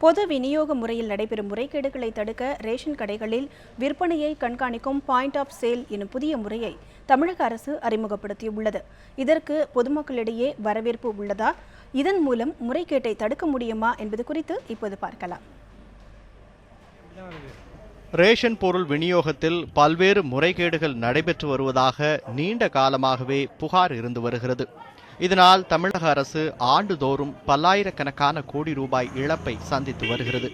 பொது விநியோக முறையில் நடைபெறும் முறைகேடுகளை தடுக்க ரேஷன் கடைகளில் விற்பனையை கண்காணிக்கும் பாயிண்ட் ஆஃப் சேல் எனும் புதிய முறையை தமிழக அரசு அறிமுகப்படுத்தியுள்ளது. இதற்கு பொதுமக்களிடையே வரவேற்பு உள்ளதா? இதன் மூலம் முறைகேட்டை தடுக்க முடியுமா என்பது குறித்து இப்போது பார்க்கலாம். ரேஷன் பொருள் விநியோகத்தில் பல்வேறு முறைகேடுகள் நடைபெற்று வருவதாக நீண்ட காலமாகவே புகார் இருந்து வருகிறது. இதனால் தமிழக அரசு ஆண்டுதோறும் பல்லாயிரக்கணக்கான கோடி ரூபாய் இழப்பை சந்தித்து வருகிறது.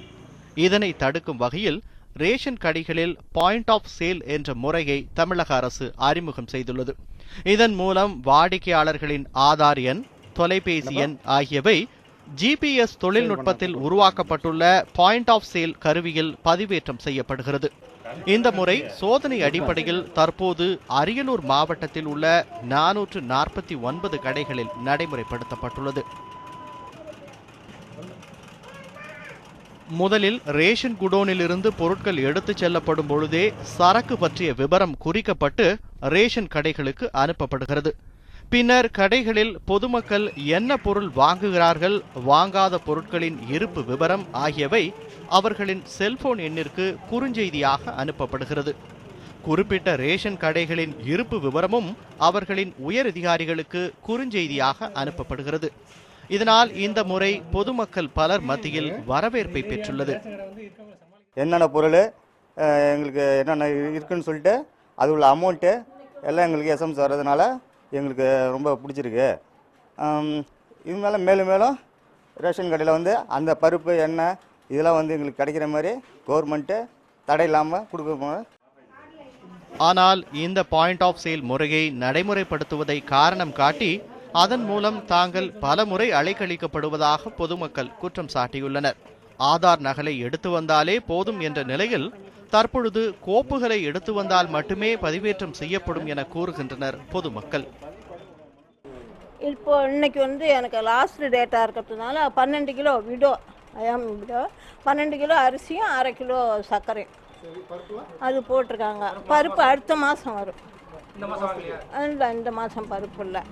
இதனை தடுக்கும் வகையில் ரேஷன் கடைகளில் பாயிண்ட் ஆஃப் சேல் என்ற முறையை தமிழக அரசு அறிமுகம் செய்துள்ளது. இதன் மூலம் வாடிக்கையாளர்களின் ஆதார் எண், தொலைபேசி எண் ஆகியவை GPS தொழில்நுட்பத்தில் உருவாக்கப்பட்டுள்ள பாயிண்ட் ஆஃப் சேல் கருவியில் பதிவேற்றம் செய்யப்படுகிறது. இந்த முறை சோதனை அடிப்படையில் தற்போது அரியலூர் மாவட்டத்தில் உள்ள 449 கடைகளில் நடைமுறைப்படுத்தப்பட்டுள்ளது. முதலில் ரேஷன் குடோனிலிருந்து பொருட்கள் எடுத்துச் செல்லப்படும் பொழுதே சரக்கு பற்றிய விவரம் குறிக்கப்பட்டு ரேஷன் கடைகளுக்கு அனுப்பப்படுகிறது. பின்னர் கடைகளில் பொதுமக்கள் என்ன பொருள் வாங்குகிறார்கள், வாங்காத பொருட்களின் இருப்பு விவரம் ஆகியவை அவர்களின் செல்போன் எண்ணிற்கு குறுஞ்செய்தியாக அனுப்பப்படுகிறது. குறிப்பிட்ட ரேஷன் கடைகளின் இருப்பு விவரமும் அவர்களின் உயரதிகாரிகளுக்கு குறுஞ்செய்தியாக அனுப்பப்படுகிறது. இதனால் இந்த முறை பொதுமக்கள் பலர் மத்தியில் வரவேற்பை பெற்றுள்ளது. என்னென்ன பொருள் எங்களுக்கு என்னென்ன இருக்குன்னு சொல்லிட்டு அது உள்ள அமௌண்ட்டு எல்லாம் எங்களுக்கு SMS வர்றதுனால எங்களுக்கு ரொம்ப பிடிச்சிருக்கு. இது மேலே மேலும் மேலும் ரேஷன் கடையில் அந்த பருப்பு, எண்ணெய் இதெல்லாம் எங்களுக்கு கிடைக்கிற மாதிரி கவர்மெண்ட்டு தடை இல்லாமல் கொடுக்க. ஆனால் இந்த பாயிண்ட் ஆஃப் சேல் முறையை நடைமுறைப்படுத்துவதை காரணம் காட்டி அதன் மூலம் தாங்கள் பல முறை அலைக்கழிக்கப்படுவதாக பொதுமக்கள் குற்றம் சாட்டியுள்ளனர். ஆதார் நகலை எடுத்து வந்தாலே போதும் என்ற நிலையில் தற்பொழுது கோப்புகளை எடுத்து வந்தால் மட்டுமே பதிவேற்றம் செய்யப்படும் என கூறுகின்றனர் பொதுமக்கள். இப்போ இன்னைக்கு எனக்கு லாஸ்ட் டேட்டாக இருக்கிறதுனால 12 கிலோ விடோ 12 கிலோ அரிசியும் 1/2 கிலோ சர்க்கரையும் அது போட்டிருக்காங்க. பருப்பு அடுத்த மாதம் வரும். இந்த மாதம் பருப்பு இல்லை.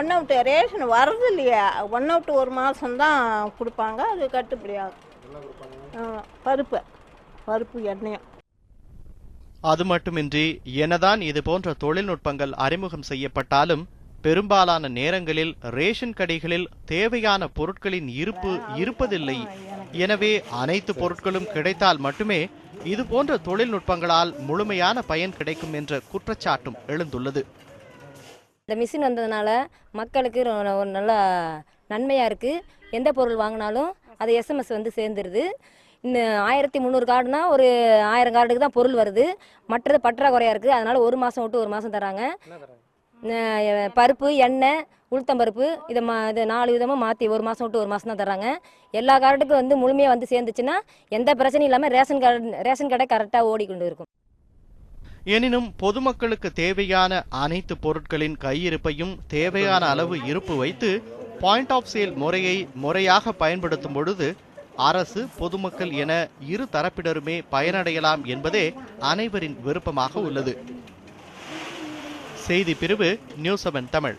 1 அவுட் ரேஷன் வர்றது இல்லையா, 1 அவுட் 1 மாதம்தான் கொடுப்பாங்க. அது கட்டுப்படியாகும். பருப்பு எண்ணெயும். அது மட்டுமின்றி என்னதான் இது போன்ற தொழில்நுட்பங்கள் அறிமுகம் செய்யப்பட்டாலும் பெரும்பாலான நேரங்களில் ரேஷன் கடைகளில் தேவையான பொருட்களின் இருப்பு இருப்பதில்லை. எனவே அனைத்து பொருட்களும் கிடைத்தால் மட்டுமே இது போன்ற தொழில்நுட்பங்களால் முழுமையான பயன் கிடைக்கும் என்ற குற்றச்சாட்டும் எழுந்துள்ளது. இந்த மிஷின் வந்ததுனால மக்களுக்கு ஒரு நல்ல நன்மையாக இருக்குது. எந்த பொருள் வாங்கினாலும் அது SMS சேர்ந்துருது. இந்த 1300 கார்டுனா ஒரு 1000 கார்டுக்கு தான் பொருள் வருது. மற்றது பற்றாக்குறையாக இருக்குது. அதனால் 1 மாதம் விட்டு 1 மாதம் தராங்க. பருப்பு, எண்ணெய், உளுத்தம்பருப்பு இதை 4 விதமாக மாற்றி 1 மாதம் விட்டு 1 மாதம் தான் தராங்க. எல்லா கார்டுக்கும் முழுமையாக சேர்ந்துச்சுன்னா எந்த பிரச்சனையும் இல்லாமல் ரேஷன் கடை கரெக்டாக ஓடிக்கொண்டு இருக்கும். எனினும் பொதுமக்களுக்கு தேவையான அனைத்து பொருட்களின் கையிருப்பையும் தேவையான அளவு இருப்பு வைத்து பாயிண்ட் ஆஃப் சேல் முறையை முறையாக பயன்படுத்தும் பொழுது அரசு, பொதுமக்கள் என இரு தரப்பினருமே பயனடையலாம் என்பதே அனைவரின் விருப்பமாக உள்ளது. செய்தி பிரிவு நியூஸ் 7 தமிழ்.